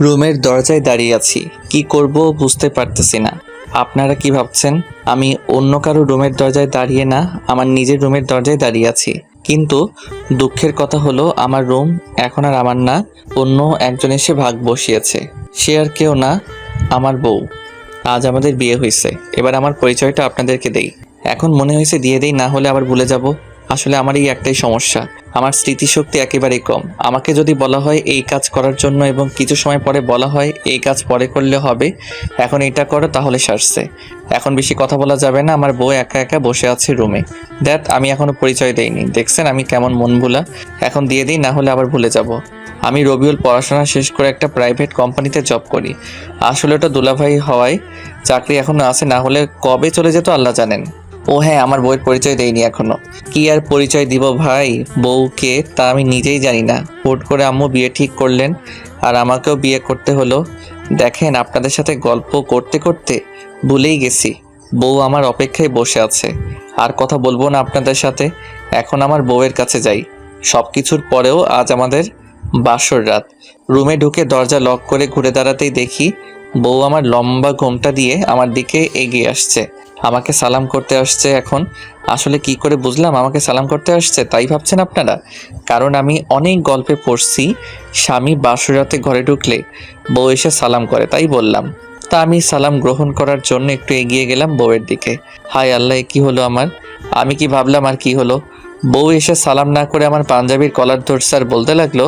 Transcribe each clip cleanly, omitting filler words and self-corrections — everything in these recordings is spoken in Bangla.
রুমের দরজায় দাঁড়িয়ে আছি, কি করব বুঝতে পারতেছি না। আপনারা কি ভাবছেন আমি অন্য কারো রুমের দরজায় দাঁড়িয়ে না, আমার নিজের রুমের দরজায় দাঁড়িয়ে আছি। কিন্তু দুঃখের কথা হলো আমার রুম এখন আর আমার না, অন্য একজন এসে ভাগ বসিয়েছে। সে আর কেউ না, আমার বউ। আজ আমাদের বিয়ে হয়েছে। এবার আমার পরিচয়টা আপনাদেরকে দেই। এখন মনে হয়েছে দিয়ে দেই, না হলে আবার ভুলে যাব। আসলে আমার এই একটাই সমস্যা, আমার স্মৃতিশক্তি একেবারেই কম। আমাকে যদি বলা হয় এই কাজ করার জন্য এবং কিছু সময় পরে বলা হয় এই কাজ পরে করলে হবে, এখন এটা করো, তাহলে সারছে। এখন বেশি কথা বলা যাবে না। আমার বউ একা একা বসে আছে রুমে। দ্যাট আমি এখনো পরিচয় দেইনি, দেখছেন আমি কেমন মন ভোলা। এখন দিয়ে দিই, না হলে আবার ভুলে যাব। আমি রবিউল, পড়াশোনা শেষ করে একটা প্রাইভেট কোম্পানিতে জব করি। আসলে ওটা দুলাভাই হওয়ায় চাকরি এখনো আছে, না হলে কবে চলে যেত আল্লাহ জানেন। ও হ্যাঁ, আমার বউয়ের পরিচয় দেইনি এখনো। কি আর পরিচয় দিব ভাই, বউকে তা আমি নিজেই জানি না। হুট করে আম্মু বিয়ে ঠিক করলেন আর আমাকেও বিয়ে করতে হলো। দেখেন, আপনাদের সাথে গল্প করতে করতে ভুলেই গেছি বউ আমার অপেক্ষায় বসে আছে। আর কথা বলবো না আপনাদের সাথে, এখন আমার বউয়ের কাছে যাই। সব কিছুর পরেও আজ আমাদের বাসর রাত। রুমে ঢুকে দরজা লক করে ঘুরে দাঁড়াতেই দেখি বউ আমার লম্বা ঘোমটা দিয়ে আমার দিকে এগিয়ে আসছে, আমাকে সালাম করতে আসছে। এখন আসলে কি করে বুঝলাম আমাকে সালাম করতে আসছে, তাই ভাবছেন আপনারা? কারণ আমি অনেক গল্পে পড়ছি স্বামী বাসরাতে ঘরে ঢুকলে বউ এসে সালাম করে, তাই বললাম। তা আমি সালাম গ্রহণ করার জন্য একটু এগিয়ে গেলাম বউয়ের দিকে। হায় আল্লাহ, কি হলো আমার? আমি কি ভাবলাম আর কি হলো? বউ এসে সালাম না করে আমার পাঞ্জাবির কলার ধরছে আর বলতে লাগলো,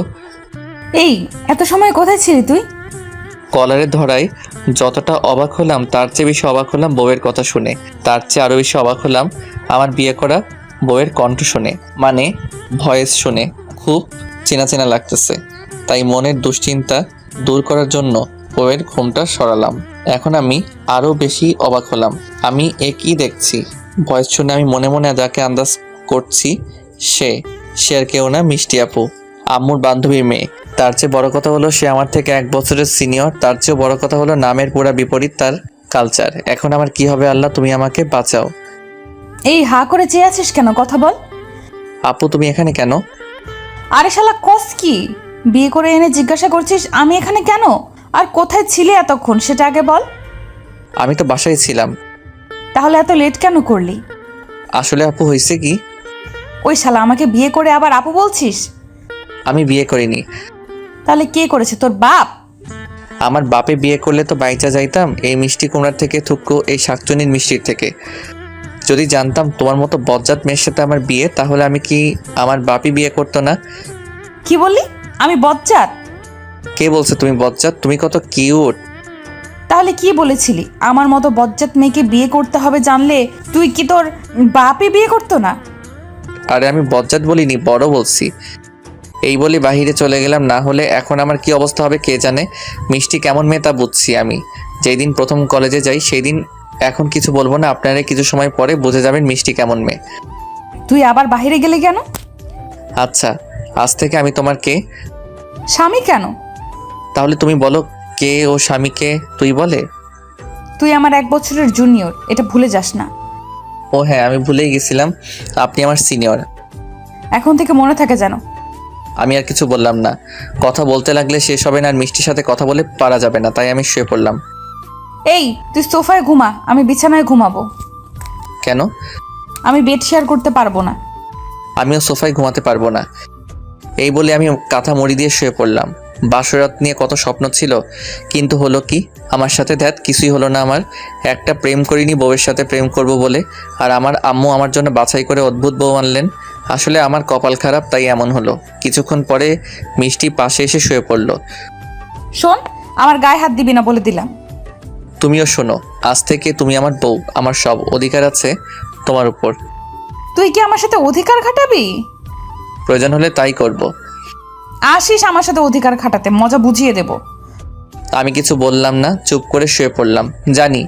এই এত সময় কোথায় ছিলি তুই? কলারে ধরায় যতটা অবাক হলাম তার চেয়ে বেশি অবাক হলাম বউয়ের কথা শুনে। তার চেয়ে আরও বেশি অবাক হলাম আমার বিয়ে করা বউয়ের কণ্ঠ শুনে, মানে ভয়েস শুনে। খুব চেনা চেনা লাগতেছে। তাই মনের দুশ্চিন্তা দূর করার জন্য বউয়ের ঘুমটা সরালাম। এখন আমি আরও বেশি অবাক হলাম। আমি কি দেখছি? ভয়েস শুনে আমি মনে মনে যাকে আন্দাজ করছি সে সে আর কেউ না, মিষ্টি আপু, আম্মুর বান্ধবীর মেয়ে। তার চেয়ে বড় কথা হলো সে আমার থেকে 1 বছরের সিনিয়র। তার চেয়েও বড় কথা হলো নামের পুরা বিপরীত তার কালচার। এখন আমার কি হবে আল্লাহ, তুমি আমাকে বাঁচাও। এই হা করে চেয়ে আছিস কেন? কথা বল। আপু তুমি এখানে কেন? আরে শালা কস কি? বিয়ে করে এনে জিজ্ঞাসা করছিস আমি এখানে কেন? আর কোথায় ছিলি এতক্ষণ সেটা আগে বল। আমি তো বাসায় ছিলাম। তাহলে এত লেট কেন করলি? আসলে আপু হয়েছে কি, ওই শালা আমাকে বিয়ে করে আবার আপু বলছিস? আমি বিয়ে করিনি। তাহলে কে করেছে? তোর বাপ? আমার বাপে বিয়ে করলে তো বাইচা যাইতাম এই মিষ্টি কুমড়ার থেকে, থুক্কু এই শাকচুনির মিষ্টির থেকে। যদি জানতাম তোমার মতো বজ্জাত মেয়ের সাথে আমার বিয়ে, তাহলে আমি কি আমার বাপই বিয়ে করতো না? কি বললি? আমি বজ্জাত? কে বলছে তুমি বজ্জাত? তুমি কত কিউট। তাহলে কি বলেছিলি? আমার মতো বজ্জাত মেয়েকে বিয়ে করতে হবে জানলে তুই কি তোর বাপই বিয়ে করতো না? আরে আমি বজ্জাত বলিনি, বড় বলছি। এই বলে বাহিরে চলে গেলাম, না হলে এখন আমার কি অবস্থা হবে কে জানে। মিষ্টি কেমন মেয়ে তা বুঝছি আমি, যেই দিন প্রথম কলেজে যাই সেই দিন। এখন কিছু বলবো না, আপনারা কিছু সময় পরে বুঝে যাবেন মিষ্টি কেমন মেয়ে। তুই আবার বাইরে গেলি কেন? আচ্ছা, আজ থেকে আমি তোমার কে? স্বামী কেন? তাহলে তুমি বলো কে ও স্বামীকে তুই বলে? তুই আমার 1 বছরের জুনিয়র, এটা ভুলে যাস না। ও হ্যাঁ, আমি ভুলেই গেছিলাম, আপনি আমার সিনিয়র। এখন থেকে মনে থাকে যেন। আমি আর কিছু বললাম না। কথা বলতে লাগলে শেষ হবে না, আর মিষ্টির সাথে কথা বলে পারা যাবে না, তাই আমি শুয়ে পড়লাম। এই তুই সোফায় ঘুমা, আমি বিছানায় ঘুমাবো। কেন? আমি বেড শেয়ার করতে পারবো না। আমিও সোফায় ঘুমাতে পারবো না। এই বলে আমি কাঁথা মুড়ি দিয়ে শুয়ে পড়লাম। বাসরাত নিয়ে কত স্বপ্ন ছিল, কিন্তু হলো কি আমার সাথে? ধ্যাত, কিছুই হলো না আমার। একটা প্রেম করিনি বউয়ের সাথে প্রেম করব বলে, আর আমার আম্মু আমার জন্য বাছাই করে অদ্ভুত বউ আনলেন। আসলে আমার কপাল খারাপ, তাই এমন হলো। কিছুক্ষণ পরে মিষ্টি পাশে এসে শুয়ে পড়লো। শোন, আমার গায়ে হাত দিবি না বলে দিলাম। তুমিও শোনো, আজ থেকে তুমি আমার বউ, আমার সব অধিকার আছে তোমার উপর। তুই কি আমার সাথে অধিকার খাটাবি? প্রয়োজন হলে তাই করব। আসিস আমার সাথে অধিকার খাটাতে, মজা বুঝিয়ে দেব। আমি কিছু বললাম না, চুপ করে শুয়ে পড়লাম। জানি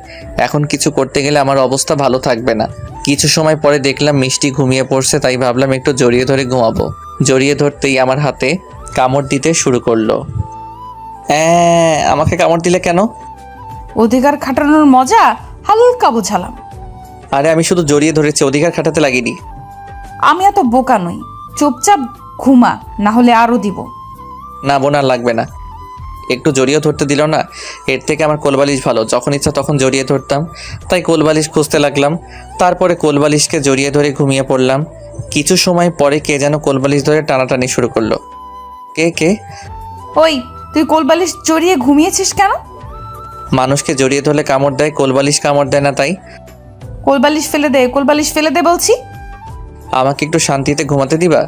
এখন কিছু করতে গেলে আমার অবস্থা ভালো থাকবে না। কিছু সময় পরে দেখলাম মিষ্টি ঘুমিয়ে পড়ছে, তাই ভাবলাম একটু জড়িয়ে ধরে ঘুমাবো। জড়িয়ে ধরতেই আমার হাতে কামড় দিতে শুরু করলো। আমাকে কামড় দিলে কেন? অধিকার খাটানোর মজা হালকা বোঝালাম। আরে আমি শুধু জড়িয়ে ধরেছি, অধিকার খাটাতে লাগিনি। আমি এত বোকা নই। চুপচাপ ঘুমা, না হলে আরো দিব। না বোন, আর লাগবে না। একটু জড়িয়ে ধরতে দিল না। এর থেকে আমার কোলবালিশ ভালো, যখন ইচ্ছা তখন জড়িয়ে ধরতাম। তাই কোলবালিশ খুঁজতে লাগলাম। তারপরে কোলবালিশকে জড়িয়ে ধরে ঘুমিয়ে পড়লাম। কিছু সময় পরে কে যেন কোলবালিশ ধরে টানাটানি শুরু করলো। কে? ওই, তুই কোলবালিশ জড়িয়ে ঘুমিয়েছিস কেন? মানুষকে জড়িয়ে ধরলে কামড় দেয়, কোলবালিশ কামড় দেয় না, তাই। কোলবালিশ ফেলে দে, কোলবালিশ ফেলে দে বলছি। আমাকে একটু শান্তিতে ঘুমাতে দিবা?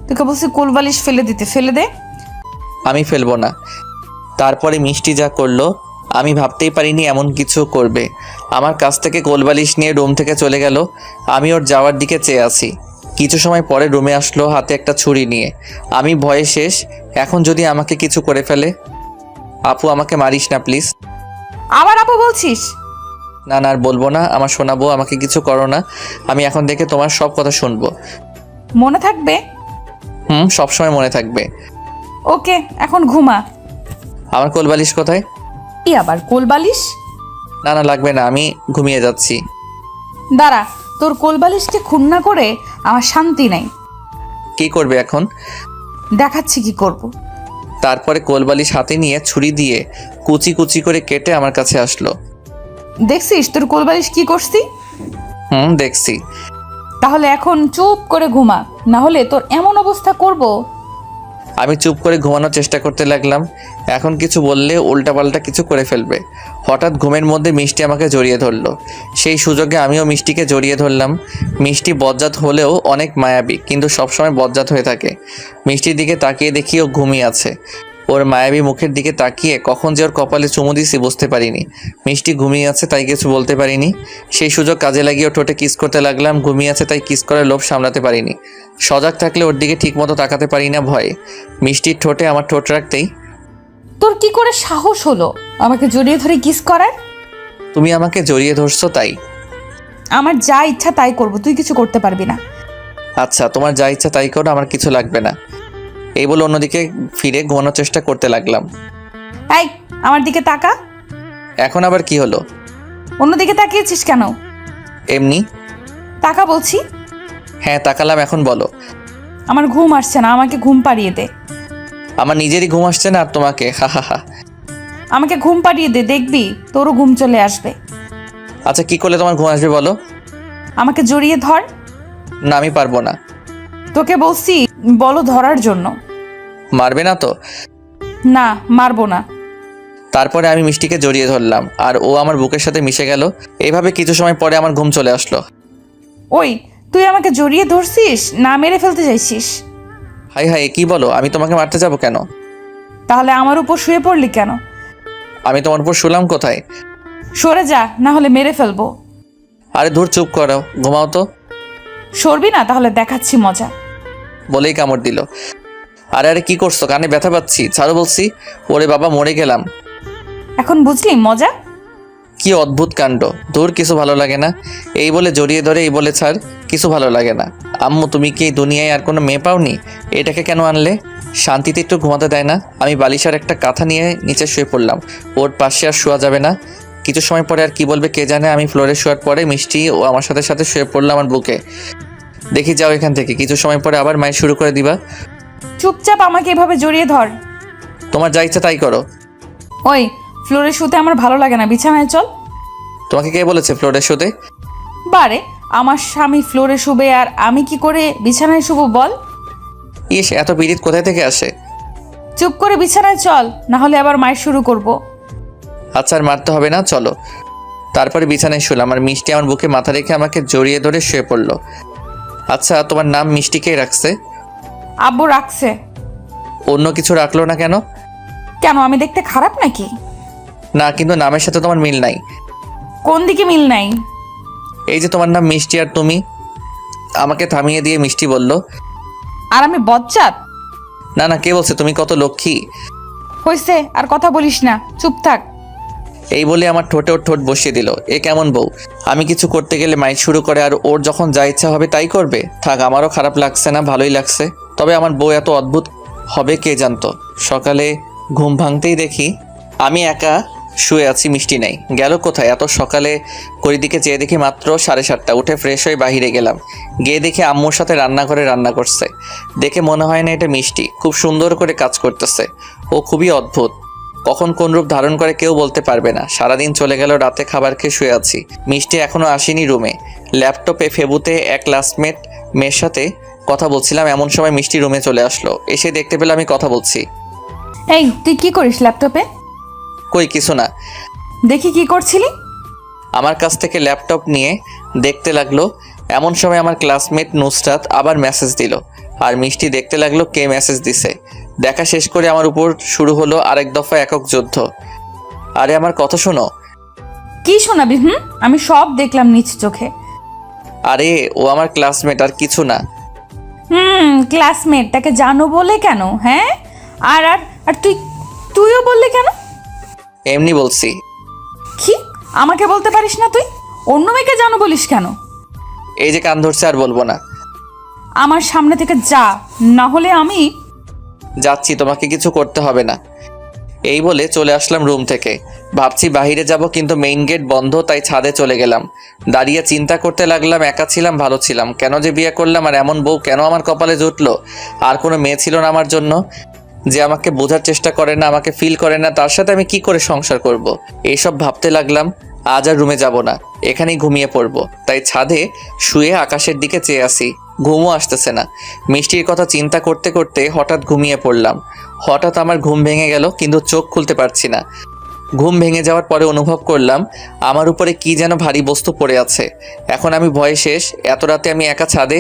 তোকে বলছি কোলবালিশ ফেলে দিতে, ফেলে দে। আমি ফেলবো না। তারপরে মিষ্টি যা করলো আমি ভাবতেই পারিনি এমন কিছু করবে। আমার কাছ থেকে কোলবালিশ নিয়ে রুম থেকে চলে গেল। আমি ওর যাওয়ার দিকে চেয়ে আছি। কিছু সময় পরে রুমে আসলো হাতে একটা ছুরি নিয়ে। আমি ভয়ে শেষ। এখন যদি আমাকে কিছু করে ফেলে? আপু, আমাকে মারিস না প্লিজ। আবার আপু বলছিস? না আর বলবো না, আমার শোনাবো, আমাকে কিছু করো না। আমি এখন থেকে তোমার সব কথা শুনবো। মনে থাকবে? সবসময় মনে থাকবে। ওকে, এখন ঘুমা। আমার কোলবালিশ কোথায়? কি আবার কোলবালিশ? না লাগবে না, আমি ঘুমিয়ে যাচ্ছি। দাঁড়া, তোর কোলবালিশকে খুন্না করে আমার শান্তি নাই। কি করবে এখন? দেখাচ্ছি কি করব। তারপরে কোলবালিশ হাতে নিয়ে ছুরি দিয়ে কুচি কুচি করে কেটে আমার কাছে আসলো। দেখছিস তোর কোলবালিশ কি করছি? দেখছি। তাহলে এখন চুপ করে ঘুমা, না হলে তোর এমন অবস্থা করব। আমি চুপ করে ঘুমানোর চেষ্টা করতে লাগলাম। এখন কিছু বললে উল্টাপাল্টা কিছু করে ফেলবে। হঠাৎ ঘুমের মধ্যে মিষ্টি আমাকে জড়িয়ে ধরলো। সেই সুযোগে আমিও মিষ্টিকে জড়িয়ে ধরলাম। মিষ্টি বজ্জাত হলেও অনেক মায়াবী, কিন্তু সবসময় বজ্জাত হয়ে থাকে। মিষ্টির দিকে তাকিয়ে দেখি ও ঘুমিয়ে আছে। ওর মায়াবী মুখের দিকে তাকিয়ে কখন যে ওর কপালে চুমু দিছি বুঝতে পারিনি। মিষ্টি ঘুমিয়ে আছে তাই কিছু বলতে পারিনি। সেই সুযোগ কাজে লাগিয়ে ওর ঠোঁটে কিস করতে লাগলাম। ঘুমিয়ে আছে তাই কিস করার লোভ সামলাতে পারিনি। সজাগ থাকলে ওর দিকে ঠিকমতো তাকাতে পারি না ভয়ে। মিষ্টির ঠোঁটে আমার ঠোঁট রাখতেই, তোর কি করে সাহস হলো আমাকে জড়িয়ে ধরে কিস করার? তুমি আমাকে জড়িয়ে ধরছো তাই। আমার যা ইচ্ছা তাই করব, তুই কিছু করতে পারবি না। আচ্ছা, তোমার যা ইচ্ছা তাই করো, আমার কিছু লাগবে না। এই বলে অন্যদিকে ফিরে ঘুমানোর চেষ্টা করতে লাগলাম। এই, আমার দিকে তাকা। এখন আবার কি হলো? অন্যদিকে তাকিয়েছিস কেন? এমনি। তাকা বলছি। হ্যাঁ তাকালাম, এখন বলো। আমার ঘুম আসছে না, আমাকে ঘুম পাড়িয়ে দে। আমার নিজেরই ঘুম আসছে না আর তোমাকে? হা। আমাকে ঘুম পাড়িয়ে দে, দেখবি তোরও ঘুম চলে আসবে। আচ্ছা, কি করলে তোমার ঘুম আসবে বলো? আমাকে জড়িয়ে ধর। না, আমি পারবো না। তোকে বলছি বলো ধরার জন্য। মারবে না তো? না, মারবো না। তারপরে আমি মিষ্টিকে জড়িয়ে ধরলাম আর ও আমার বুকের সাথে মিশে গেল। এইভাবে কিছু সময় পরে আমার ঘুম চলে আসলো। ওই, তুই আমাকে জড়িয়ে ধরছিস না মেরে ফেলতে চাইছিস? হাই, কি বলো? আমি তোমাকে মারতে যাবো কেন? তাহলে আমার উপর শুয়ে পড়লি কেন? আমি তোমার উপর শুলাম কোথায়? সরে যা, না হলে মেরে ফেলবো। আরে ধুর, চুপ করো, ঘুমাও তো। সরবি না? তাহলে দেখাচ্ছি মজা। বলেই কামড় দিল। আরে কি করছো? কানে ব্যথা পাচ্ছি, ছাড়ো বলছি। ওরে বাবা, মরে গেলাম। এখন বুঝলি মজা? কি অদ্ভুত কাণ্ড। দূর, কিছু ভালো লাগে না। এই বলে জড়িয়ে ধরে এই বলে ছাড়, কিছু ভালো লাগে না। আম্মু, তুমি কি এই দুনিয়ায় আর কোনো মেয়ে পাওনি? এটাকে কেন আনলে? শান্তিতে একটু ঘুমাতে দেয় না। আমি বালিশের একটা কাঁথা নিয়ে নিচে শুয়ে পড়লাম। ওর পাশে আর শোয়া যাবে না। কিছু সময় পরে আর কি বলবে কে জানে। আমি ফ্লোরে শোয়ার পরে মিষ্টি ও আমার সাথে সাথে শুয়ে পড়লাম আমার বুকে। দেখি যাও এখান থেকে। কিছু সময় পরে আবার মায়ের শুরু করে দিবা। চুপচাপ আমাকে এভাবে জড়িয়ে ধর। তোমার যা ইচ্ছা তাই করো। ওই, ফ্লোরে শুতে আমার ভালো লাগে না, বিছানায় চল। তোমাকে কে বলেছে ফ্লোরে শুতে? বারে, আমার স্বামী ফ্লোরে শুবে আর আমি কি করে বিছানায় শুবো বল? ইস, এত পীড়িত কোথায় থেকে আসে? চুপ করে বিছানায় চল, না হলে আবার মায়ের শুরু করব। আচ্ছা, আর মারতে হবে না, চলো। তারপরে বিছানায় শুলাম আর মিষ্টি আমার বুকে মাথা রেখে আমাকে জড়িয়ে ধরে শুয়ে পড়লো। আচ্ছা, তোমার নাম মিষ্টি কে রাখছে? আব্বু রাখছে। অন্য কিছু রাখলো না কেন? কেন, আমি দেখতে খারাপ নাকি? না, কিন্তু নামের সাথে তোমার মিল নাই। কোন দিকে মিল নাই? এই যে তোমার নাম মিষ্টি আর তুমি। আমাকে থামিয়ে দিয়ে মিষ্টি বলল, আর আমি বজ্জাত? না, কে বলছে? তুমি কত লক্ষ্মী। হইছে, আর কথা বলিস না, চুপ থাক। এই বলে আমার ঠোঁটে ওর ঠোঁট বসিয়ে দিল। এ কেমন বউ? আমি কিছু করতে গেলে মাইক শুরু করে আর ওর যখন যা ইচ্ছা হবে তাই করবে। থাক, আমারও খারাপ লাগছে না, ভালোই লাগছে। তবে আমার বউ এত অদ্ভুত হবে কে জানতো। সকালে ঘুম ভাঙতেই দেখি আমি একা শুয়ে আছি, মিষ্টি নাই। গেল কোথায় এত সকালে? ঘড়ির দিকে চেয়ে দেখি মাত্র 7:30। উঠে ফ্রেশ হয়ে বাহিরে গেলাম। গিয়ে দেখি আম্মুর সাথে রান্নাঘরে রান্না করছে। দেখে মনে হয় না এটা মিষ্টি। খুব সুন্দর করে কাজ করতেছে। ও খুবই অদ্ভুত। কখন কোন রূপ ধারণ করে কেউ বলতে পারবে না। সারাদিন চলে গেল, রাতে খাবার খেয়ে শুয়ে আছি। মিষ্টি এখনও আসেনি রুমে। ল্যাপটপে ফেবুতে এক ক্লাসমেট মেয়ের সাথে কথা বলছিলাম, এমন সময় মিষ্টি রুমে চলে আসলো। এসে দেখতে পেলে আমি কথা বলছি। এই তুই কি করিস ল্যাপটপে? কই কিছু না। দেখি কি করছিলি। আমার কাছ থেকে ল্যাপটপ নিয়ে দেখতে লাগলো। এমন সময় আমার ক্লাসমেট নুসরাত আবার মেসেজ দিল, আর মিষ্টি দেখতে লাগলো কে মেসেজ দিছে। দেখা শেষ করে আমার উপর শুরু হলো আরেক দফা একক যুদ্ধ। আরে আমার কথা শোনো। কি শোনাবি? আমি সব দেখলাম নিজ চোখে। আরে ও আমার ক্লাসমেট, আর কিছু না। ক্লাসমেট, তাকে জানো বলে কেন? হ্যাঁ, আর আর আর তুইও বললে কেন? এমনি বলছি। কি আমাকে বলতে পারিস না তুই? অন্য মেয়েকে জানো বলিস কেন? এই যে কান ধরছে, আর বলবো না। আমার সামনে থেকে যা, না হলে আমি যাচ্ছি, তোমাকে কিছু করতে হবে না। এই বলে চলে আসলাম রুম থেকে। ভাবছি বাইরে যাব, কিন্তু মেইন গেট বন্ধ, তাই ছাদে চলে গেলাম। দাঁড়িয়ে চিন্তা করতে লাগলাম, একা ছিলাম ভালো ছিলাম, কেন যে বিয়ে করলাম, আর এমন বউ কেন আমার কপালে জুটলো। আর কোনো মেয়ে ছিল না আমার জন্য যে আমাকে বোঝার চেষ্টা করে না, আমাকে ফিল করে না, তার সাথে আমি কি করে সংসার করব। এইসব ভাবতে লাগলাম। আজ আর রুমে যাব না, এখানেই ঘুমিয়ে পড়বো। তাই ছাদে শুয়ে আকাশের দিকে চেয়ে আসি। ঘুমও আসতেছে না। মিষ্টির কথা চিন্তা করতে করতে হঠাৎ ঘুমিয়ে পড়লাম। হঠাৎ আমার ঘুম ভেঙে গেল, কিন্তু চোখ খুলতে পারছি না। ঘুম ভেঙে যাওয়ার পরে অনুভব করলাম আমার উপরে কি যেন ভারী বস্তু পড়ে আছে। এখন আমি ভয়ে শেষ। এত রাতে আমি একা ছাদে,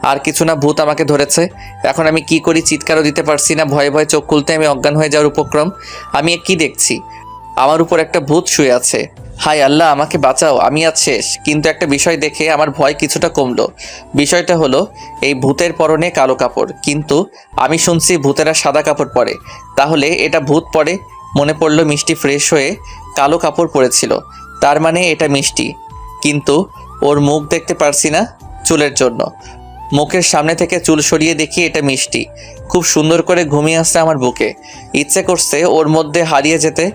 আর কিছু না, ভূত আমাকে ধরেছে। এখন আমি কি করি, চিৎকারও দিতে পারছি না। ভয়ে ভয়ে চোখ খুলতে আমি অজ্ঞান হয়ে যাওয়ার উপক্রম। আমি কি দেখছি, আমার উপর একটা ভূত শুয়ে আছে। হায় আল্লাহ, আমাকে বাঁচাও, আমি আজ শেষ। কিন্তু একটা বিষয় দেখে আমার ভয় কিছুটা কমলো। বিষয়টা হলো, এই ভূতের পরনে কালো কাপড়, কিন্তু আমি শুনছি ভূতেরা সাদা কাপড় পরে। তাহলে এটা ভূত পরে। মনে পড়লো মিষ্টি ফ্রেশ হয়ে কালো কাপড় পরেছিল, তার মানে এটা মিষ্টি। কিন্তু ওর মুখ দেখতে পারছি না চুলের জন্য। মুখের সামনে থেকে চুল সরিয়ে দেখি এটা মিষ্টি। খুব সুন্দর করে ঘুমিয়ে আসছে আমার বুকে। ইচ্ছে করছে ওর মধ্যে হারিয়ে যেতে,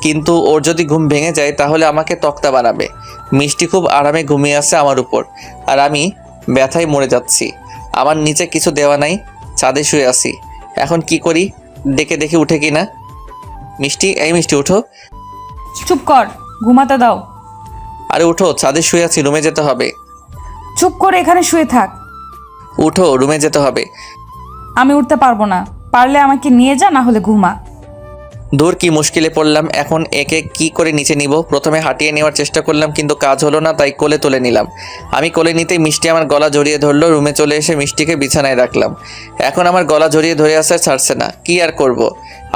কিন্তু ওর যদি ঘুম ভেঙে যায় তাহলে আমাকে তক্তা বানাবে। মিষ্টি খুব আরামে ঘুমিয়ে আসছে আমার উপর, আর আমি ব্যথায় মরে যাচ্ছি। আমার নিচে কিছু দেওয়া নাই, ছাদে শুয়ে আছি। এখন কি করি, ডেকে দেখি উঠে কিনা। মিষ্টি, এই মিষ্টি উঠো। চুপ কর, ঘুমাতে দাও। আরে উঠো, ছাদে শুয়ে আছি, রুমে যেতে হবে। চুপ করে এখানে শুয়ে থাক। উঠো, রুমে যেতে হবে। আমি উঠতে পারবো না, পারলে আমাকে নিয়ে যা, না হলে ঘুমা। দূর, কি মুশকিলে পড়লাম এখন। একে কি করে নিচে নিব। প্রথমে হাঁটিয়ে নেওয়ার চেষ্টা করলাম, কিন্তু কাজ হলো না, তাই কোলে তুলে নিলাম। আমি কোলে নিতেই মিষ্টি আমার গলা জড়িয়ে ধরলো। রুমে চলে এসে মিষ্টিকে বিছানায় রাখলাম। এখন আমার গলা জড়িয়ে ধরে আসে, ছাড়ছে না। কি আর করব,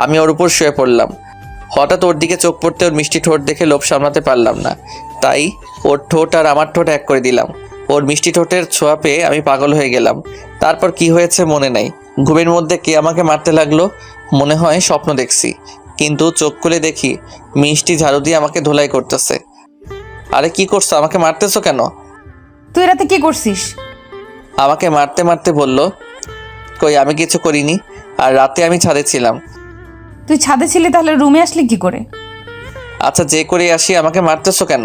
আমি ওর উপর শুয়ে পড়লাম। হঠাৎ ওর দিকে চোখ পড়তে ওর মিষ্টি ঠোঁট দেখে লোভ সামলাতে পারলাম না, তাই ওর ঠোঁট আর আমার ঠোঁট এক করে দিলাম। ওর মিষ্টি ঠোঁটের ছোঁয়া পেয়ে আমি পাগল হয়ে গেলাম। তারপর কি হয়েছে মনে নেই। ঘুমের মধ্যে কে আমাকে মারতে লাগলো, মনে হয় স্বপ্ন দেখছি। কিন্তু চোখ খুলে দেখি মিষ্টি ঝাড়ু দিয়ে আমাকে ধোলাই করতেছে। আরে কি করছো, আমাকে মারতেছো কেন? তুই রাতে কি করছিস? আমাকে মারতে মারতে বলল। কই, আমি কিছু করিনি। আর রাতে আমি ছাদে ছিলাম। তুই ছাদে ছিলি, তাহলে রুমে আসলি কি করে? আচ্ছা, যে করে আসি, আমাকে মারতেছো কেন?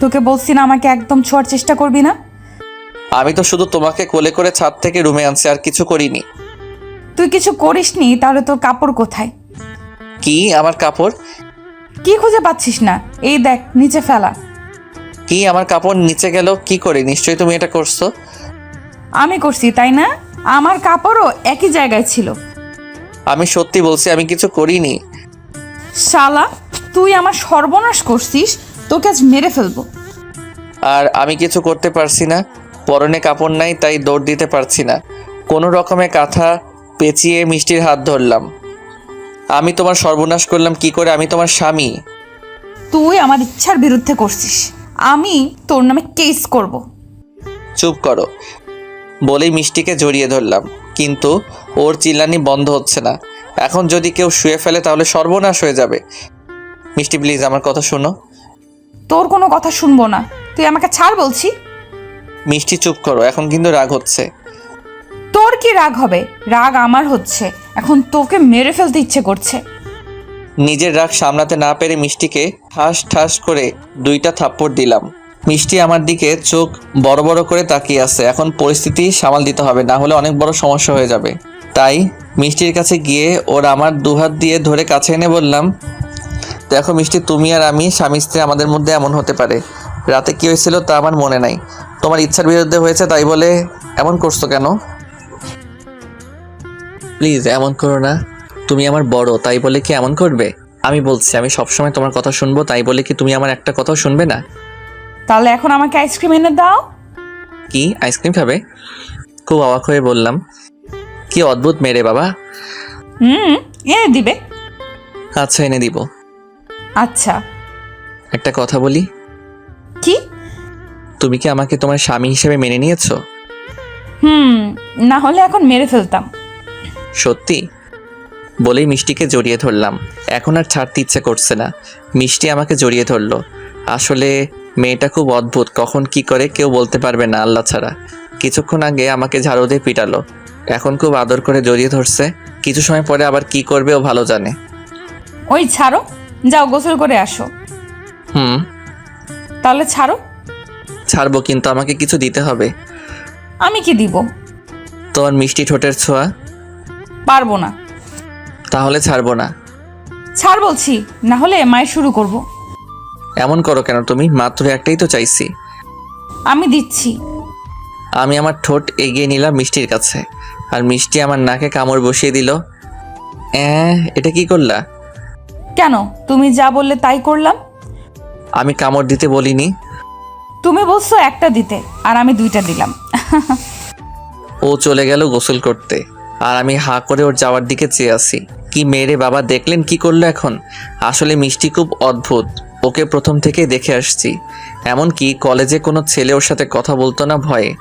তোকে বলছি না আমাকে একদম ছোঁয়ার চেষ্টা করবি না। আমি তো শুধু তোমাকে কোলে করে ছাদ থেকে রুমে আনছি, আর কিছু করিনি। তুই কিছু করিসনি, তাহলে তোর কাপড় কোথায়? কি আমার কাপড়? কি খুঁজে পাচ্ছিস না? এই দেখ, নিচে ফেলা। কি আমার কাপড় নিচে গেল কি করে? নিশ্চয়ই তুমি এটা করছো। আমি করছি, তাই না? আমার কাপড়ও একই জায়গায় ছিল। আমি সত্যি বলছি, আমি কিছু করিনি। শালা, তুই আমার সর্বনাশ করছিস, তোকে আজ মেরে ফেলবো। আর আমি কিছু করতে পারছি না, পরনে কাপড় নাই, তাই দৌড় দিতে পারছি না। কোনো রকমে কাঁথা পেঁচিয়ে মিষ্টির হাত ধরলাম। আমি তোমার সর্বনাশ করলাম কি করে? আমি তোমার স্বামী। তুই আমার ইচ্ছার বিরুদ্ধে করছিস, আমি তোর নামে কেস করব। চুপ করো বলেই মিষ্টিকে জড়িয়ে ধরলাম, কিন্তু ওর চিল্লানি বন্ধ হচ্ছে না। এখন যদি কেউ শুয়ে ফেলে তাহলে সর্বনাশ হয়ে যাবে। মিষ্টি প্লিজ, আমার কথা শোনো। তোর কোনো কথা শুনবো না, তুই আমাকে ছাড় বলছি। মিষ্টি চুপ করো, এখন কিন্তু রাগ হচ্ছে। তোর কি রাগ হবে? রাগ আমার হচ্ছে, এখন তোকে মেরে ফেলতে ইচ্ছে করছে। নিজের রাগ সামলাতে না পেরে মিষ্টিকে ঠাস ঠাস করে 2টা থাপ্পড় দিলাম। মিষ্টি আমার দিকে চোখ বড় বড় করে তাকিয়ে আছে। এখন পরিস্থিতি সামাল দিতে হবে, না হলে অনেক বড় সমস্যা হয়ে যাবে। তাই মিষ্টির কাছে গিয়ে ওর আমার দুহাত দিয়ে ধরে কাছে এনে বললাম, দেখো মিষ্টি, তুমি আর আমি স্বামী স্ত্রী, আমাদের মধ্যে এমন হতে পারে। রাতে কি হয়েছিল তা আমার মনে নাই, তোমার ইচ্ছার বিরুদ্ধে হয়েছে তাই বলে এমন করছো কেন? প্লিজ এমন করো না, তুমি আমার বড় তাই বলে কি এমন করবে? আমি বলছি আমি সবসময় তোমার কথা শুনবো তাই বলে কি তুমি আমার একটা কথাও শুনবে না? তাহলে এখন আমাকে আইসক্রিম এনে দাও। কি আইসক্রিম খাবে? খুব অবাক হয়ে বললাম, কি অদ্ভুত মেরে বাবা। এনে দিবে? আচ্ছা এনে দিব। আচ্ছা। একটা কথা বলি, কি? তুমি কি আমাকে তোমার স্বামী হিসেবে মেনে নিয়েছো? না হলে এখন মেরে ফেলতাম। সত্যি? বলেই মিষ্টিকে জড়িয়ে ধরলাম। এখন আর ছাড়তে ইচ্ছে করছে না। মিষ্টি আমাকে জড়িয়ে ধরলো। আসলে মেয়েটা খুব অদ্ভুত, কখন কি করে কেউ বলতে পারবে না আল্লাহ ছাড়া। কিছুক্ষণ আগে আমাকে ঝাড়ু দিয়ে পিটালো, এখন খুব আদর করে জড়িয়ে ধরছে। কিছু সময় পরে আবার কি করবে ও ভালো জানে। ওই ছাড়ো, যাও গোসল করে আসো। তাহলে ছাড়ো। ছাড়বো, কিন্তু আমাকে কিছু দিতে হবে। আমি কি দিব? তোমার মিষ্টি ঠোঁটের ছোঁয়া। পারবো না। তাহলে ছাড়বো না। ছাড় বলছি, না হলে মায়ের শুরু করব। এমন করো কেন তুমি? মাত্র একটাই তো চাইছি। আমি দিচ্ছি। আমি আমার ঠোঁট এগিয়ে নিলাম মিষ্টির কাছে, আর মিষ্টি আমার নাকে কামড় বসিয়ে দিল। এটা কি করলা? কেন, তুমি যা বললে তাই করলাম। আমি কামড় দিতে বলিনি। তুমি বলছো একটা দিতে, আর আমি 2টা দিলাম। ও চলে গেল গোসল করতে, আর আমি হাঁ করে ওর যাওয়ার দিকে চেয়ে আছি। কি মেরে বাবা, দেখলেন কি করলো এখন? আসলে মিষ্টি খুব অদ্ভুত, ওকে প্রথম থেকেই দেখে আসছি। এমনকি কলেজে কোনো ছেলে ওর সাথে কথা বলতো না ভয়ে।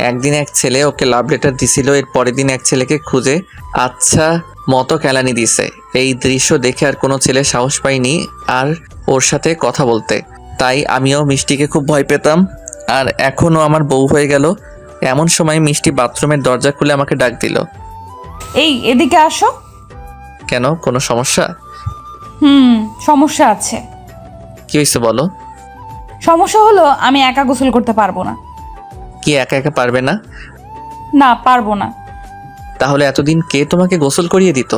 একদিন এক ছেলে ওকে লাভ লেটার দিছিল, এর পরের দিন এক ছেলেকে খুঁজে আচ্ছা মতো কেলানি দিছে। এই দৃশ্য দেখে আর কোনো ছেলে সাহস পায়নি আর ওর সাথে কথা বলতে। তাই আমিও মিষ্টিকে খুব ভয় পেতাম, আর এখনও আমার বউ হয়ে গেল। এমন সময় মিষ্টি বাথরুমের দরজা খুলে আমাকে ডাক দিল। এই এদিকে আসো। কেন, কোনো সমস্যা? সমস্যা আছে। কি হয়েছে বলো? সমস্যা হলো আমি একা গোসল করতে পারবো না। কি একা একা পারবে না? না, পারবো না। তাহলে এতদিন কে তোমাকে গোসল করিয়ে দিত?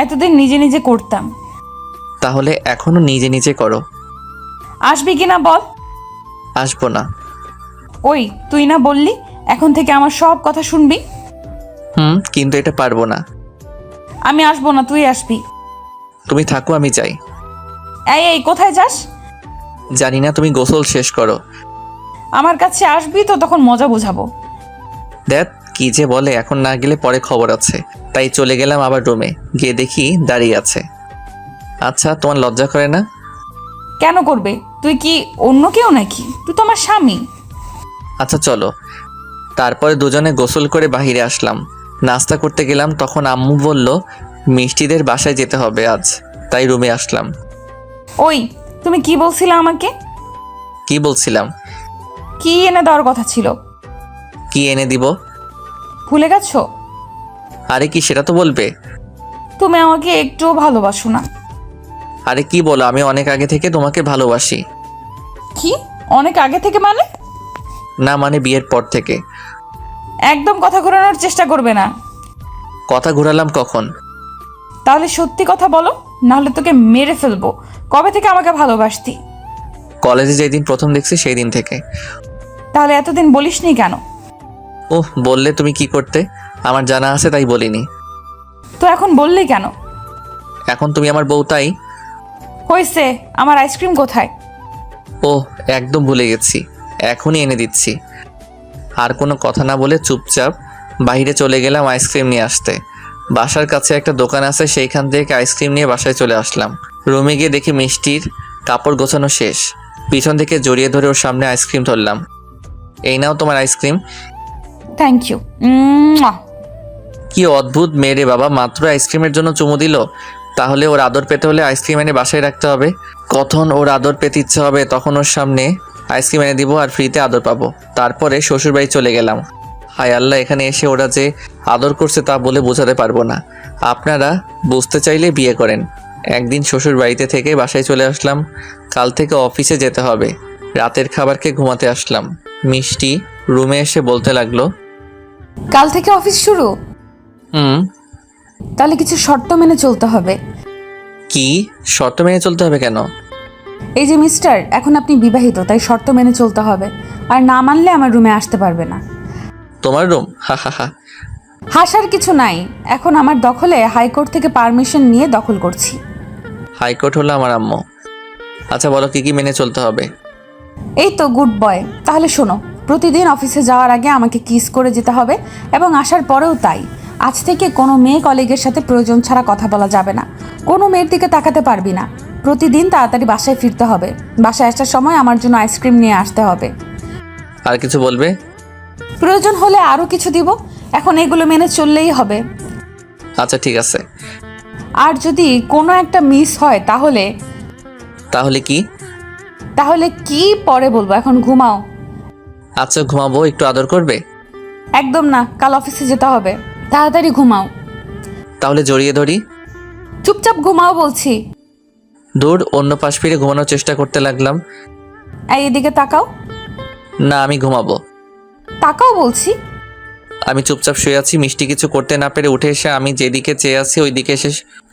এতদিন নিজে নিজে করতাম। তাহলে এখনো নিজে নিজে করো। আসবি কিনা বল? আসবো না। ওই তুই না বললি এখন থেকে আমার সব কথা শুনবি? কিন্তু এটা পারবো না। আমি আসবো না, তুই আসবি। তুমি থাকো, আমি যাই। এই কোথায় যাস? জানি না, তুমি গোসল শেষ করো। আমার কাছে আসবি তো তখন মজা বোঝাবো। দেখ কি যে বলে, এখন না গেলে পরে খবর আছে। তাই চলে গেলাম আবার রুমে, গিয়ে দেখি দাঁড়িয়ে আছে। আচ্ছা তোমার লজ্জা করে না? কেন করবে? তুই কি অন্য কেউ নাকি? তুই তো আমার স্বামী। আচ্ছা চলো। তারপরে দুজনে গোসল করে বাহিরে আসলাম। নাস্তা করতে গেলাম, তখন আম্মু বলল মিষ্টিদের বাসায় যেতে হবে আজ, তাই রুমে আসলাম। ওই তুমি কি বলছিলে আমাকে? কি বলছিলাম? কি এনে দেওয়ার কথা ছিল? কি এনে দিব? ভুলে গেছো? আরে কি, সেটা তো বলবে। তুমি আমাকে একটুও ভালোবাসো না। আরে কি বলো, আমি অনেক আগে থেকে তোমাকে ভালোবাসি। কি অনেক আগে থেকে মানে? না মানে বিয়ের পর থেকে। একদম কথা ঘোরানোর চেষ্টা করবে না। কথা ঘুরালাম কখন? তাহলে সত্যি কথা বলো, নাহলে তোকে মেরে ফেলবো। কবে থেকে আমাকে ভালোবাসতি? কলেজে যেদিন প্রথম দেখছি সেই দিন থেকে। তাহলে এতদিন বলিসনি কেন? ওহ, বললে তুমি কি করতে? আমার জানা আছে তাই বলিনি। তো এখন বললি কেন? এখন তুমি আমার বউ তাই। হয়েছে, আমার আইসক্রিম কোথায়? ওহ, একদম ভুলে গেছি, এখনই এনে দিচ্ছি। আর কোনো কথা না বলে চুপচাপ বাইরে চলে গেলাম আইসক্রিম নিয়ে আসতে। বাসার কাছে একটা দোকান আছে, সেইখান থেকে আইসক্রিম নিয়ে বাসায় চলে আসলাম। রুমে গিয়ে দেখি মিষ্টির কাপড় গোছানো শেষ। পিছন থেকে জড়িয়ে ধরে ওর সামনে আইসক্রিম ধরলাম। এই নাও তোমার আইসক্রিম। Thank you. কি অদ্ভুত মেয়ে রে বাবা, মাত্র আইসক্রিমের জন্য চুমু দিল। তাহলে ওর আদর পেতে হলে আইসক্রিম এনে বাসায় রাখতে হবে। কখন ওর আদর পেতে ইচ্ছে হবে তখন ওর সামনে আইসক্রিম এনে দিব আর ফ্রিতে আদর পাবো। তারপরে শ্বশুরবাড়ি চলে গেলাম। হায় আল্লাহ, এখানে এসে ওরা যে আদর করছে তা বলে বোঝাতে পারবো না। আপনারা বুঝতে চাইলে বিয়ে করেন। একদিন শ্বশুর বাড়িতে থেকে বাসায় চলে আসলাম। কাল থেকে অফিসে যেতে হবে। রাতের খাবার খেয়ে ঘুমাতে আসলাম। মিষ্টি রুমে এসে বলতে লাগলো, কাল থেকে অফিস শুরু? হুম। তাহলে কিছু শর্ত মেনে চলতে হবে। কি শর্ত মেনে চলতে হবে কেন? এই যে মিস্টার, এখন আপনি বিবাহিত, তাই শর্ত মেনে চলতে হবে। আর না মানলে আমার রুমে আসতে পারবে না। তোমার রুম? হা হা হা। হাসার কিছু নাই, এখন আমার দখলে, হাইকোর্ট থেকে পারমিশন নিয়ে দখল করছি। হাইকোর্ট হলো আমার আম্মু। আচ্ছা বলো কি কি মেনে চলতে হবে? এই তো গুড বয়। তাহলে শোনো, প্রতিদিন অফিসে যাওয়ার আগে আমাকে কিস করে যেতে হবে এবং আসার পরেও তাই। আজ থেকে কোনো মেয়ে কলিগের সাথে প্রয়োজন ছাড়া কথা বলা যাবে না। কোনো মেয়ের দিকে তাকাতে পারবি না। প্রতিদিন তাড়াতাড়ি বাসায় ফিরতে হবে। বাসায় আসার সময় আমার জন্য আইসক্রিম নিয়ে আসতে হবে। আর কিছু বলবে? প্রয়োজন হলে আরও কিছু দিব। এখন এগুলো মেনে চললেই হবে। আচ্ছা ঠিক আছে। আর যদি কোনো একটা মিস হয় তাহলে তাহলে কি? তাহলে কি পরে বলবো, এখন ঘুমাও। আচ্ছা ঘুমাবো, একটু আদর করবে? একদম না, কাল অফিসে যেতে হবে। তাড়াতাড়ি ঘুমাও। তাহলে জড়িয়ে ধরি? চুপচাপ ঘুমাও বলছি। দূর, অন্য পাশ ফিরে ঘুমানোর চেষ্টা করতে লাগলাম। এই এদিকে তাকাও। না আমি ঘুমাবো। তাকাও বলছি। আমি চুপচাপ শুয়ে আছি। মিষ্টি কিছু করতে না পেরে উঠে এসে আমি যেদিকে চেয়ে আছি ওই দিকে এসে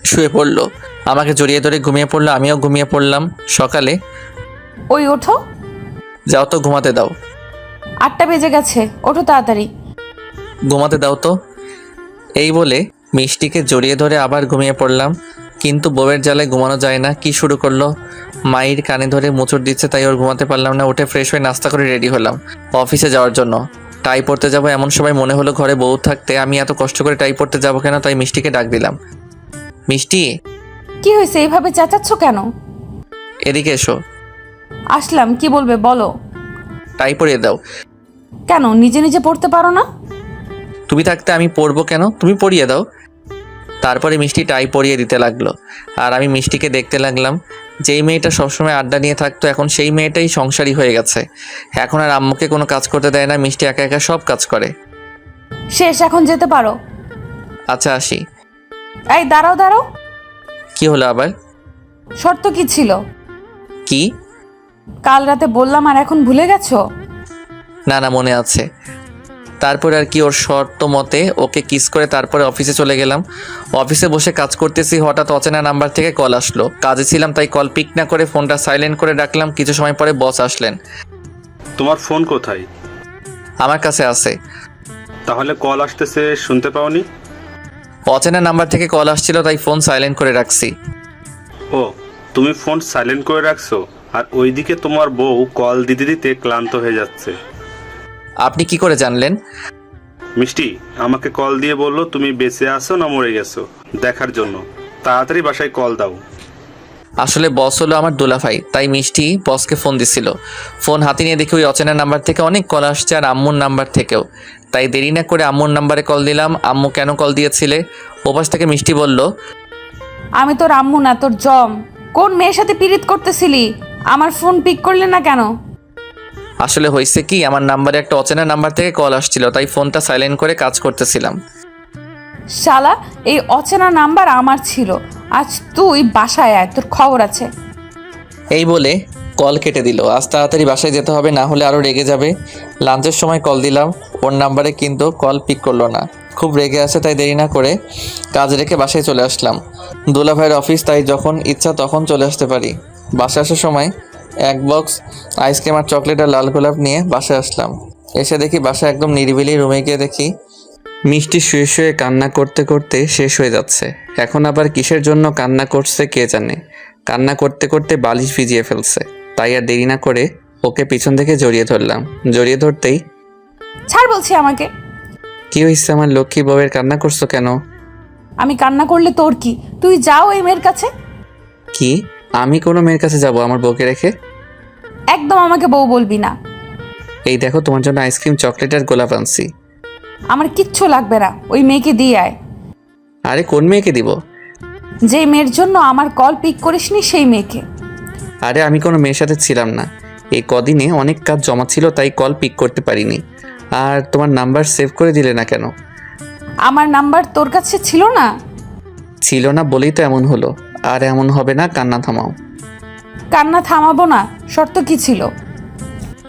শুয়ে পড়লো। আমাকে জড়িয়ে ধরে ঘুমিয়ে পড়লো, আমিও ঘুমিয়ে পড়লাম। সকালে ওই ওঠো। যাও তো, ঘুমাতে দাও। 8টা বেজে গেছে, ওঠো তাড়াতাড়ি। ঘুমাতে দাও তো। এই বলে মিষ্টিকে জড়িয়ে ধরে আবার ঘুমিয়ে পড়লাম। কিন্তু বউয়ের জ্বালায় ঘুমানো যায় না। কি শুরু করলো, মায়ের কানে ধরে মোচড় দিচ্ছে, তাই ওর ঘুমাতে পারলাম না। উঠে ফ্রেশ হয়ে নাস্তা করে রেডি হলাম অফিসে যাওয়ার জন্য। টাই পরতে যাবো এমন সময় মনে হলো ঘরে বউ থাকতে আমি এত কষ্ট করে টাই পরতে যাবো কেন, তাই মিষ্টিকে ডাক দিলাম। মিষ্টি, কি হয়েছে, এইভাবে চেঁচাচ্ছ কেন? এদিকে এসো। আসলাম, কি বলবে বলো। টাই পরিয়ে দাও। কেন নিজে নিজে পড়তে পারো না? তুমি থাকতে আমি পরবো কেন, তুমি পরিয়ে দাও। তারপরে মিষ্টি টাই পরিয়ে দিতে লাগলো আর আমি মিষ্টিকে দেখতে লাগলাম। যেই মেয়েটা সবসময় আড্ডা নিয়ে থাকতো এখন সেই মেয়েটাই সংসারী হয়ে গেছে। এখন আর আম্মুকে কোনো কাজ করতে দেয় না, মিষ্টি একা একা সব কাজ করে। শেষ, এখন যেতে পারো। আচ্ছা আসি। এই দাঁড়াও দাঁড়াও। কি হলো আবার? শর্ত কি ছিল? কি? কাল রাতে বললাম আর এখন ভুলে গেছো? না না মনে আছে। তারপরে আর কি, ওর শর্ত মতে ওকে কিস করে তারপরে অফিসে চলে গেলাম। অফিসে বসে কাজ করতেছি, হঠাৎ অচেনা নাম্বার থেকে কল আসলো। কাজে ছিলাম তাই কল পিক না করে ফোনটা সাইলেন্ট করে ডাকলাম। কিছু সময় পরে বস আসলেন। তোমার ফোন কোথায়? আমার কাছে আছে। তাহলে কল আসতেছে শুনতে পাওনি? অচেনা নাম্বার থেকে কল আসছিল তাই ফোন সাইলেন্ট করে রাখছি। ও, তুমি ফোন সাইলেন্ট করে রাখছো আর ওইদিকে তোমার বউ কল দিতে দিতে ক্লান্ত হয়ে যাচ্ছে। আপনি কি করে জানলেন? মিষ্টি আমাকে কল দিয়ে বললো তুমি বেঁচে আছো না মরে গেছো দেখার জন্য। তাড়াতাড়ি বাসায় কল দাও। আসলে বস হলো আমার দুলাভাই, তাই মিষ্টি বসকে ফোন দিছিল। ফোন হাতে নিয়ে দেখি ওই অচেনা নাম্বার থেকে অনেক কল আসছে আর আম্মুর নাম্বার থেকেও। তাই দেরি না করে আম্মুর নাম্বারে কল দিলাম। আম্মু কেন কল দিয়েছিলে? ওপাশ থেকে মিষ্টি বলল, আমি তোর আম্মু না, তোর জম। কোন মেয়ের সাথে পীড়িত করতেছিলি? আমার ফোন পিক করলে না কেন? আসলে হয়েছে কি, আমার নাম্বারে একটা অচেনা নাম্বার থেকে কল আসছিল তাই ফোনটা সাইলেন্ট করে কাজ করতেছিলাম। শালা, এই অচেনা নাম্বার আমার ছিল। আজ তুই বাসায় আয়, তোর খবর আছে। এই বলে কল কেটে দিল। আজ তাড়াতাড়ি বাসায় যেতে হবে, না হলে আরও রেগে যাবে। লাঞ্চের সময় কল দিলাম ওর নাম্বারে, কিন্তু কল পিক করলো না। খুব রেগে আছে তাই দেরি না করে কাজ রেখে বাসায় চলে আসলাম। দুলাভাইয়ের অফিস, তাই যখন ইচ্ছা তখন চলে আসতে পারি। বাসায় আসার সময় এক বক্স আইসক্রিম আর চকলেট আর লাল গোলাপ নিয়ে বাসায় আসলাম। এসে দেখি বাসায় একদম নিরিবিলি। রুমে গিয়ে দেখি মিষ্টি শুয়ে শুয়ে কান্না করতে করতে শেষ হয়ে যাচ্ছে। এখন আবার কিসের জন্য কান্না করছে কে জানে। কান্না করতে করতে বালিশ ভিজিয়ে ফেলছে। তাই আর দেরি না করে ওকে পিছন থেকে জড়িয়ে ধরলাম। জড়িয়ে ধরতেই, ছাড় বলছি আমাকে। কি হয়েছে আমার লক্ষ্মী বউয়ের, কান্না করছো কেন? আমি কান্না করলে তোর কি? তুই যাও এই মেয়ের কাছে। কি? আমি কোনো মেয়ের কাছে যাব আমার বউকে রেখে? একদম আমাকে বউ বলবি না। এই দেখো তোমার জন্য আইসক্রিম চকলেট আর গোলাপ আনছি। আমার কিচ্ছু লাগবে না, ওই মেয়েকে দিয়ে আয়। আরে কোন মেয়েকে দিব? যেই মেয়ের জন্য আমার কল পিক করিসনি সেই মেয়েকে। আরে আমি কোনো মেয়ের সাথে ছিলাম না। এই কদিনে অনেক কাজ জমা ছিল তাই কল পিক করতে পারিনি। আর তোমার নাম্বার সেভ করে দিলে না কেন? আমার নাম্বার তোর কাছে ছিল না? ছিল না বলেই তো এমন হলো। আর এমন হবে না, কান্না থামাও। কান্না থামাবো না? শর্ত কি ছিল?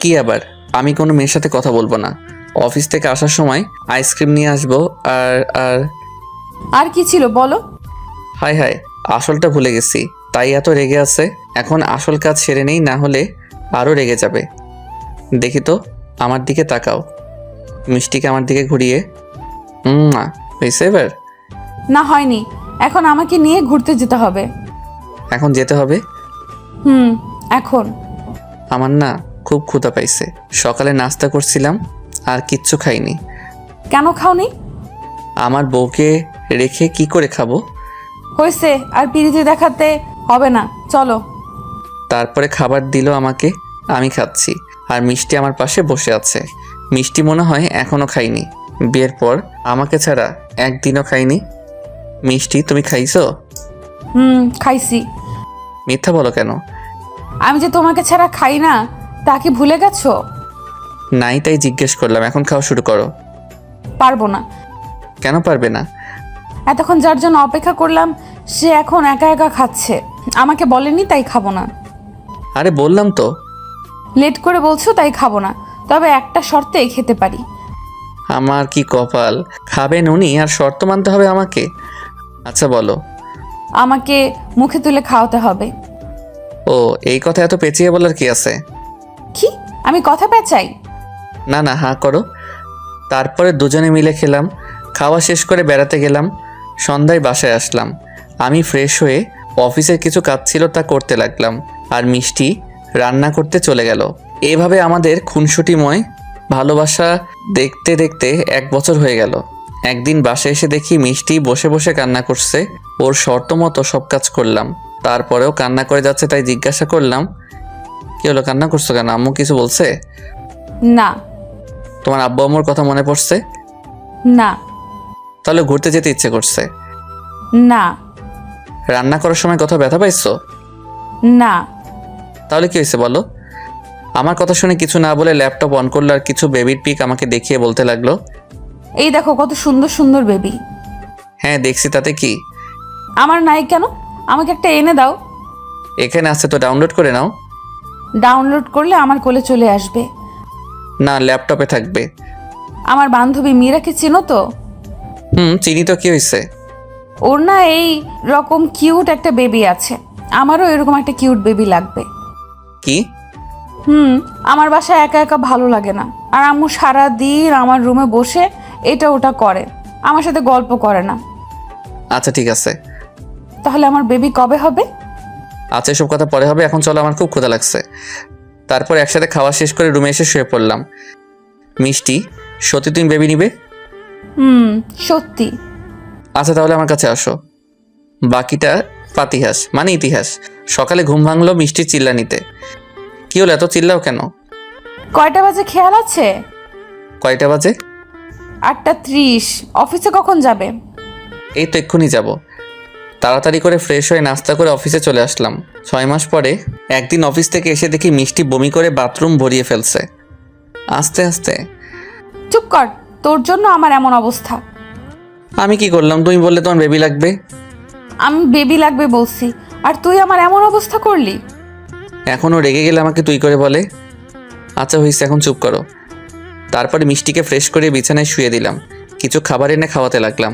কি আবার? আমি কোনো মেয়ের সাথে কথা বলবো না। অফিস থেকে আসার সময় আইসক্রিম নিয়ে আসবো আর আর আর কি ছিল বলো? হায় হায়, আসলটা ভুলে গেছি, তাই এত রেগে আছে। এখন আসল কাজ সেরে নেই, না হলে আরও রেগে যাবে। দেখি তো, আমার দিকে তাকাও। মিষ্টিকে আমার দিকে ঘুরিয়ে হয়েছে এবার? না, হয়নি। এখন আমাকে নিয়ে ঘুরতে যেতে হবে। এখন যেতে হবে? এখন। আমার না খুব ক্ষুধা পাইছে। সকালে নাস্তা করছিলাম আর কিচ্ছু খাইনি। কেন খাওনি? আমার বউকে রেখে কি করে খাবো? হয়েছে, আর পিরিতি দেখাতে হবে না, চলো। তারপরে খাবার দিল আমাকে, আমি খাচ্ছি। আর মিষ্টি আমার পাশে বসে আছে। মিষ্টি মনে হয় এখনো খাইনি। বিয়ের পর আমাকে ছাড়া একদিনও খাইনি। মিষ্টি, তুমি খাইছো? খাইছি। মিথ্যা বলো কেন? আমি যে তোমাকে ছাড়া খাই না, তা কি ভুলে গেছো? নাই, তাই জিজ্ঞেস করলাম। এখন খাওয়া শুরু করো। পারবো না। কেন পারবে না? এতক্ষণ যার জন্য অপেক্ষা করলাম সে এখন একা একা খাচ্ছে। আমাকে বলেনি, তাই খাবো না। আরে বললাম তো। লেট করে বলছো তাই খাবো না, তবে একটা শর্তে খেতে পারি। আমার কি কপাল, খাবেন উনি আর শর্ত মানতে হবে আমাকে? আচ্ছা বলো। আমাকে মুখে তুলে খাওয়াতে হবে। ও, এই কথা এত পেঁচিয়ে বলার কি আছে? কি, আমি কথা পেঁচাই? না না, হাঁ করো। তারপরে দুজনে মিলে খেলাম। খাওয়া শেষ করে বেড়াতে গেলাম। সন্ধ্যায় বাসায় আসলাম। আমি ফ্রেশ হয়ে অফিসের কিছু কাজ ছিল তা করতে লাগলাম। আর মিষ্টি রান্না করতে চলে গেল। এভাবে আমাদের খুনসুটিময় ভালোবাসা দেখতে দেখতে 1 বছর হয়ে গেল। একদিন বাসায় এসে দেখি মিষ্টি বসে বসে কান্না করছে। ওর শর্ত মতো সব কাজ করলাম, তারপরেও কান্না করে যাচ্ছে। তাই জিজ্ঞাসা করলাম, কি হলো, কান্না করছো কেন? আম্মু কিছু বলছে? না। তোমার আব্বু আম্মুর কথা মনে পড়ছে? না। তাহলে ঘুরতে যেতে ইচ্ছে করছে? না। রান্না করার সময় কোথাও ব্যথা পাইছো? না। তাহলে কি হয়েছে বলো? আমার কথা শুনে কিছু না বলে ল্যাপটপ অন করলো আর কিছু বেবির পিক আমাকে দেখিয়ে বলতে লাগলো, এই দেখো কত সুন্দর সুন্দর বেবি। হ্যাঁ দেখছি, তাতে কি? আমার নাই কেন? আমাকে একটা এনে দাও। এখানে আছে তো, ডাউনলোড করে নাও। ডাউনলোড করলে আমার কোলে চলে আসবে। না, ল্যাপটপে থাকবে। আমার বান্ধবী মীরাকে চিনো তো? চিনি তো, কি হয়েছে? ওর না এই রকম কিউট একটা বেবি আছে। আমারও এরকম একটা কিউট বেবি লাগবে। কি? আমার বাসায় একা একা ভালো লাগে না। আর আম্মু সারা দিন আমার রুমে বসে এটা ওটা করে, আমার সাথে গল্প করে না। আচ্ছা ঠিক আছে। তাহলে আমার বেবি কবে হবে? আচ্ছা, এসব কথা পরে হবে, এখন চলো, আমার খুব ক্ষুধা লাগছে। তারপর একসাথে খাওয়া শেষ করে রুমে এসে শুয়ে পড়লাম। মিষ্টি, সত্যি তুমি বেবি নিবে? সত্যি। আচ্ছা তাহলে আমার কাছে আসো। বাকিটা পাতিহাস, মানে ইতিহাস। সকালে ঘুম ভাঙলো মিষ্টির চিল্লানিতে। কি হলো, এত চিল্লাও কেন? কয়টা বাজে খেয়াল আছে? কয়টা বাজে? 8:30। অফিসে কখন যাবে? এই তো এক্ষুনি যাব। তাড়াতাড়ি করে ফ্রেশ হয়ে নাস্তা করে অফিসে চলে আসলাম। 6 মাস পরে একদিন অফিস থেকে এসে দেখি মিষ্টি বমি করে বাথরুম ভরিয়ে ফেলছে। আস্তে আস্তে। চুপ কর, তোর জন্য আমার এমন অবস্থা। আমি কি করলাম? তুমি বললে তোমার বেবি লাগবে। আমি বেবি লাগবে বলছি, আর তুই আমার এমন অবস্থা করলি। এখনও রেগে গেলে আমাকে তুই করে বলে। আচ্ছা হয়েছে, এখন চুপ করো। তারপরে মিষ্টিকে ফ্রেশ করে বিছানায় শুয়ে দিলাম। কিছু খাবার এনে খাওয়াতে লাগলাম।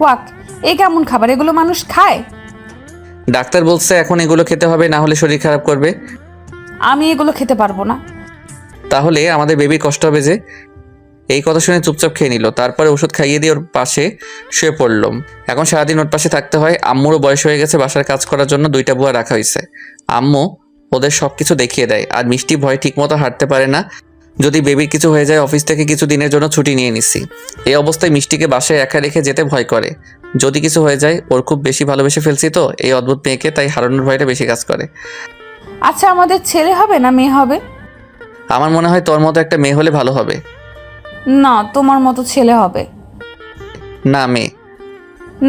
ওয়াক, এ কেমন খাবার? এগুলো মানুষ খায়? ডাক্তার বলছে এখন এগুলো খেতে হবে, না হলে শরীর খারাপ করবে। আমি এগুলো খেতে পারবো না। তাহলে আমাদের বেবির কষ্ট হবে যে। এই কথা শুনে চুপচাপ খেয়ে নিল। তারপরে ওষুধ খাইয়ে দিয়ে ওর পাশে শুয়ে পড়লাম। এখন সারাদিন ওর পাশে থাকতে হয়। আম্মুরও বয়স হয়ে গেছে, বাসার কাজ করার জন্য 2টা বুয়া রাখা হয়েছে। আম্মু ওদের সব কিছু দেখিয়ে দেয়। আর মিষ্টি ভয় ঠিকমতো হাঁটতে পারে না। যদি বেবির কিছু হয়ে যায়, অফিস থেকে কিছু দিনের জন্য ছুটি নিয়ে নিছি। এই অবস্থায় মিষ্টিকে বাসায় একা রেখে যেতে ভয় করে। যদি কিছু হয়ে যায়, ওর খুব বেশি ভালোবেসে ফেলছি তো এই অদ্ভুত মেয়েকে, তাই হারানোর ভয়টা বেশি কাজ করে। আচ্ছা, আমাদের ছেলে হবে না মেয়ে হবে? আমার মনে হয় তোর মতো একটা মেয়ে হলে ভালো হবে। না, তোমার মতো ছেলে হবে। না, মেয়ে।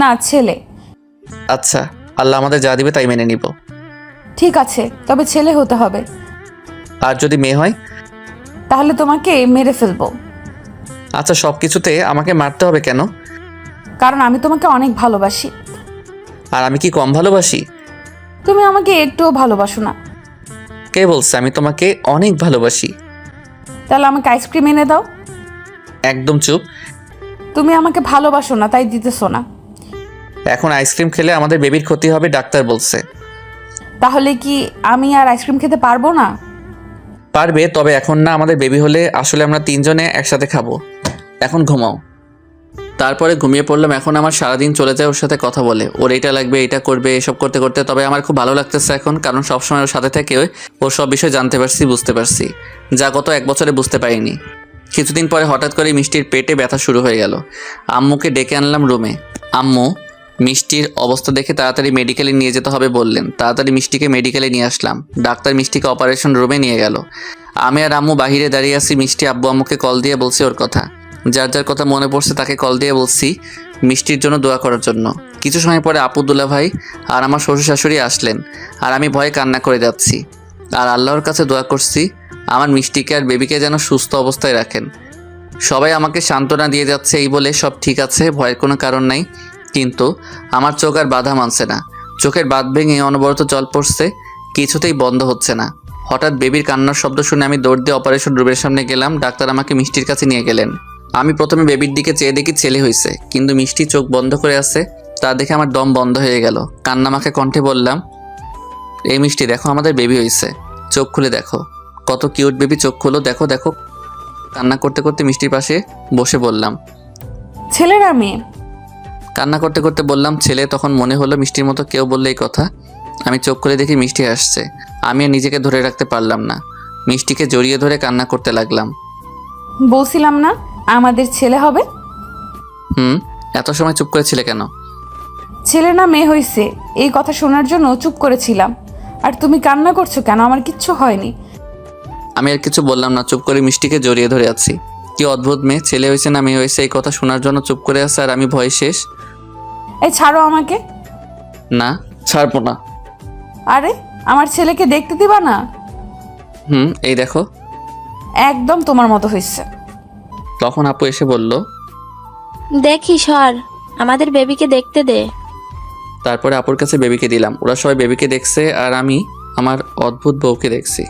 না, ছেলে। আচ্ছা, আল্লাহ আমাদের যা দিবে তাই মেনে নিব। ঠিক আছে, তবে ছেলে হতে হবে। আর যদি মেয়ে হয়? তাহলে তোমাকে মেরে ফেলবো। আচ্ছা, সব কিছুতে আমাকে মারতে হবে কেন? কারণ আমি তোমাকে অনেক ভালোবাসি। আর আমি কি কম ভালোবাসি? তুমি আমাকে একটুও ভালোবাসো না। কে বলছে আমি তোমাকে অনেক ভালোবাসি? তাহলে আমাকে আইসক্রিম এনে দাও। একদম চুপ। তুমি আমাকে ভালোবাসো না, তাই দিতেছো না। এখন আইসক্রিম খেলে আমাদের বেবির ক্ষতি হবে, ডাক্তার বলছে। তাহলে কি আমি আর আইসক্রিম খেতে পারবো না? পারবে, তবে এখন না। আমাদের বেবি হলে আসলে আমরা 3 জনে একসাথে খাবো। এখন ঘুমাও। তারপরে ঘুমিয়ে পড়লাম। এখন আমার সারাদিন চলে যায় ওর সাথে কথা বলে, ওর এইটা লাগবে, এইটা করবে, এসব করতে করতে। তবে আমার খুব ভালো লাগতেছে এখন, কারণ সবসময় ওর সাথে থেকে ওর সব বিষয় জানতে পারছি, বুঝতে পারছি, যা গত 1 বছরে বুঝতে পারিনি। কিছুদিন পরে হঠাৎ করে মিষ্টির পেটে ব্যথা শুরু হয়ে গেল। আম্মুকে ডেকে আনলাম রুমে। আম্মু মিষ্টির অবস্থা দেখে তাড়াতাড়ি মেডিকেলে নিয়ে যেতে হবে বললেন। তাড়াতাড়ি মিষ্টিকে মেডিকেলে নিয়ে আসলাম। ডাক্তার মিষ্টিকে অপারেশন রুমে নিয়ে গেল। আমি আর আম্মু বাহিরে দাঁড়িয়ে আছি। মিষ্টি আব্বু আম্মুকে কল দিয়ে বলছি ওর কথা। যার যার কথা মনে পড়ছে তাকে কল দিয়ে বলছি মিষ্টির জন্য দোয়া করার জন্য। কিছু সময় পরে আপু, দুলা ভাই আর আমার শ্বশুর শাশুড়ি আসলেন, আর আমি ভয়ে কান্না করে যাচ্ছি আর আল্লাহর কাছে দোয়া করছি আমার মিষ্টিকে আর বেবিকে যেন সুস্থ অবস্থায় রাখেন। সবাই আমাকে সান্ত্বনা দিয়ে যাচ্ছে এই বলে সব ঠিক আছে, ভয়ের কোনো কারণ নাই। কিন্তু আমার চোখ আর বাধা মানছে না। চোখের বাঁধ ভেঙে অনবরত জল পড়ছে, কিছুতেই বন্ধ হচ্ছে না। হঠাৎ বেবির কান্নার শব্দ শুনে আমি দৌড় দিয়ে অপারেশন রুমের সামনে গেলাম। ডাক্তার আমাকে মিষ্টির কাছে নিয়ে গেলেন। আমি প্রথমে বেবির দিকে চেয়ে দেখি ছেলে হয়েছে, কিন্তু মিষ্টি চোখ বন্ধ করে আছে। তা দেখে আমার দম বন্ধ হয়ে গেল। কান্নামাখা কণ্ঠে বললাম, এই মিষ্টি দেখো, আমাদের বেবি হয়েছে, চোখ খুলে দেখো। কত কিউট বেবি, চোখ খুলো, দেখো দেখো। কান্না করতে করতে মিষ্টির পাশে বসে বললাম, ছেলে না মেয়ে? কান্না করতে করতে বললাম ছেলে। তখন মনে হলো মিষ্টির মতো কেউ বললে এই কথা। আমি চোখ খুলে দেখি মিষ্টি আসছে। আমি আর নিজেকে ধরে রাখতে পারলাম না, মিষ্টিকে জড়িয়ে ধরে কান্না করতে লাগলাম। বলছিলাম না আমাদের ছেলে হবে? এত সময় চুপ করেছিলে কেন? ছেলে না মেয়ে হয়েছে এই কথা শোনার জন্য চুপ করেছিলাম। আর তুমি কান্না করছো কেন? আমার কিচ্ছু হয়নি। আমি আর কিছু বললাম না, চুপ করে মিষ্টিকে জড়িয়ে ধরে আছি। কি অদ্ভুত মেয়ে, ছেলে হয়েছে না মেয়ে হয়েছে এই কথা শোনার জন্য চুপ করে আছে, আর আমি ভয় শেষ। এই ছাড়ো আমাকে। না, ছাড়বো না। আরে আমার ছেলেকে দেখতে দিবা না? এই দেখো। একদম তোমার মতো হয়েছে। তখন আপু এসে বলল, দেখি সর, আমাদের বেবিকে দেখতে দে। তারপরে আপুর কাছে বেবিকে দিলাম। ওরা সবাই বেবিকে দেখছে আর আমি আমার অদ্ভুত বউকে দেখছি।